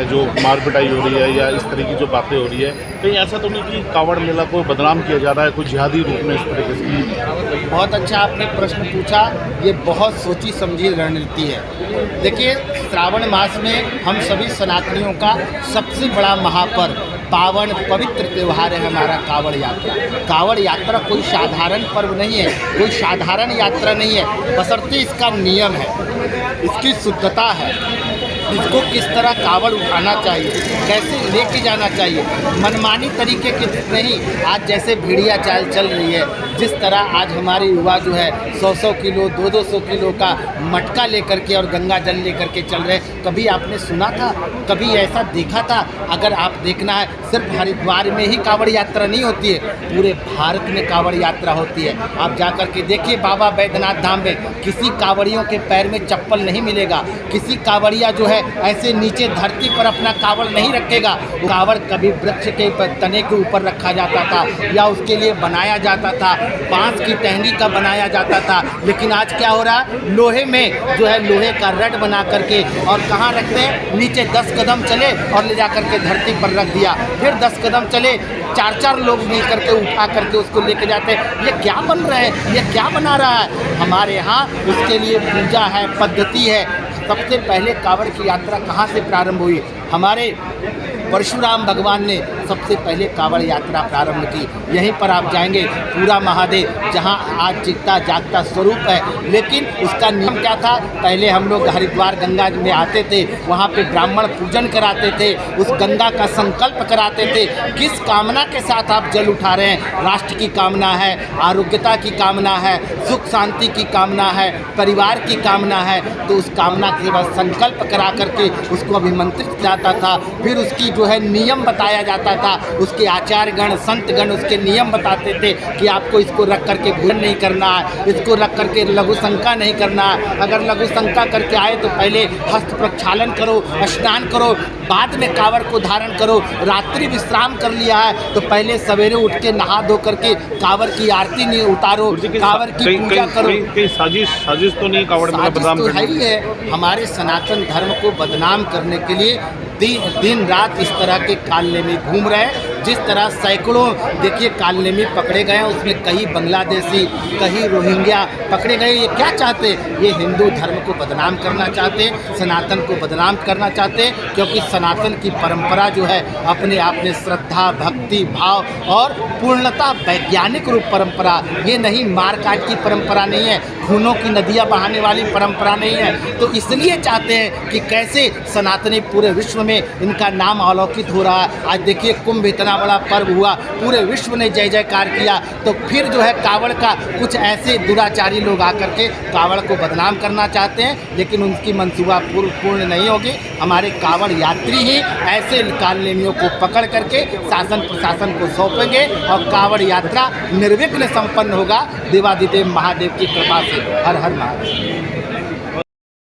जो मारपिटाई हो रही है या इस तरह की जो बातें हो रही है, कहीं ऐसा तो नहीं कि कांवड़ मेला को बदनाम किया जा रहा है, कोई जिहादी रूप में इस तरीके से? बहुत अच्छा आपने प्रश्न पूछा। ये बहुत सोची समझी रणनीति है। देखिए, श्रावण मास में हम सभी सनातनियों का सबसे बड़ा महापर्व, पावन पवित्र त्यौहार है हमारा कांवड़ यात्रा। कांवड़ यात्रा कोई साधारण पर्व नहीं है, कोई साधारण यात्रा नहीं है, बशर्ते इसका नियम है, इसकी शुद्धता है, इसको किस तरह कांवड़ उठाना चाहिए, कैसे लेके जाना चाहिए। मनमानी तरीके की नहीं। आज जैसे भेड़िया चाल चल रही है, जिस तरह आज हमारे युवा जो है 100-100 किलो 200-200 किलो का मटका लेकर के और गंगा जल लेकर के चल रहे, कभी आपने सुना था, कभी ऐसा देखा था? अगर आप देखना है, सिर्फ हरिद्वार में ही कांवड़ यात्रा नहीं होती है, पूरे भारत में कांवड़ यात्रा होती है। आप जा कर के देखिए, बाबा बैद्यनाथ धाम में किसी कांवड़ियों के पैर में चप्पल नहीं मिलेगा, किसी कांवड़िया जो है ऐसे नीचे धरती पर अपना कांवड़ नहीं रखेगा। कांवड़ कभी वृक्ष के तने के ऊपर रखा जाता था या उसके लिए बनाया जाता था, बांस की टहनी का बनाया जाता था। लेकिन आज क्या हो रहा है, लोहे में जो है लोहे का रड बना करके और कहाँ रखते हैं, नीचे 10 कदम चले और ले जा करके धरती पर रख दिया, फिर 10 कदम चले, 4-4 लोग मिल करके उठा करके उसको लेके जाते हैं। ये क्या बन रहा है, ये क्या बना रहा है? हमारे यहाँ उसके लिए पूजा है, पद्धति है। सबसे पहले कांवड़ की यात्रा कहाँ से प्रारंभ हुई? हमारे परशुराम भगवान ने सबसे पहले कांवड़ यात्रा प्रारंभ की। यहीं पर आप जाएंगे, पूरा महादेव जहां आज जीता जागता स्वरूप है। लेकिन उसका नियम क्या था? पहले हम लोग हरिद्वार गंगा में आते थे, वहां पे ब्राह्मण पूजन कराते थे, उस गंगा का संकल्प कराते थे। किस कामना के साथ आप जल उठा रहे हैं? राष्ट्र की कामना है, आरोग्यता की कामना है, सुख शांति की कामना है, परिवार की कामना है। तो उस कामना के बाद संकल्प करा करके उसको अभिमंत्रित किया जाता था। फिर उसकी जो है नियम बताया जाता था, उसके आचार्यगण संतगण उसके नियम बताते थे कि आपको इसको रख करके भोजन नहीं करना है, इसको रख करके लघु शंका नहीं करना है। अगर लघु शंका करके आए तो पहले हस्त प्रक्षालन करो, स्नान करो, बाद में कांवड़ को धारण करो। रात्रि विश्राम कर लिया है तो पहले सवेरे उठ के नहा धो करके कांवड़ की आरती नहीं उतारो, कांवड़ की पूजा करो। साजिश तो नहीं कांवड़ में बदनाम तो है ही है। हमारे सनातन धर्म को बदनाम करने के लिए दिन रात इस तरह के कालनेमी घूम रहे हैं। जिस तरह सैकड़ों देखिए कालनेमी पकड़े गए हैं, उसमें कई बांग्लादेशी, कई रोहिंग्या पकड़े गए। ये क्या चाहते? ये हिंदू धर्म को बदनाम करना चाहते, सनातन को बदनाम करना चाहते। क्योंकि सनातन की परंपरा जो है अपने आप में श्रद्धा, भक्ति, भाव और पूर्णता, वैज्ञानिक रूप परंपरा, ये नहीं मारकाट की परंपरा नहीं है, खूनों की नदियाँ बहाने वाली परंपरा नहीं है। तो इसलिए चाहते हैं कि कैसे सनातनी पूरे विश्व में इनका नाम अलौकित हो रहा है। आज देखिए कुंभ इतना बड़ा पर्व हुआ, पूरे विश्व ने जय जयकार किया। तो फिर जो है कांवड़ का कुछ ऐसे दुराचारी लोग आकर के कांवड़ को बदनाम करना चाहते हैं, लेकिन उनकी मंसूबा पूर्ण नहीं होगी। हमारे कांवड़ यात्री ही ऐसे कालनेमियों को पकड़ करके शासन प्रशासन को सौंपेंगे और कांवड़ यात्रा निर्विघ्न संपन्न होगा देवादिदेव महादेव की कृपा से। हर हर महादेव।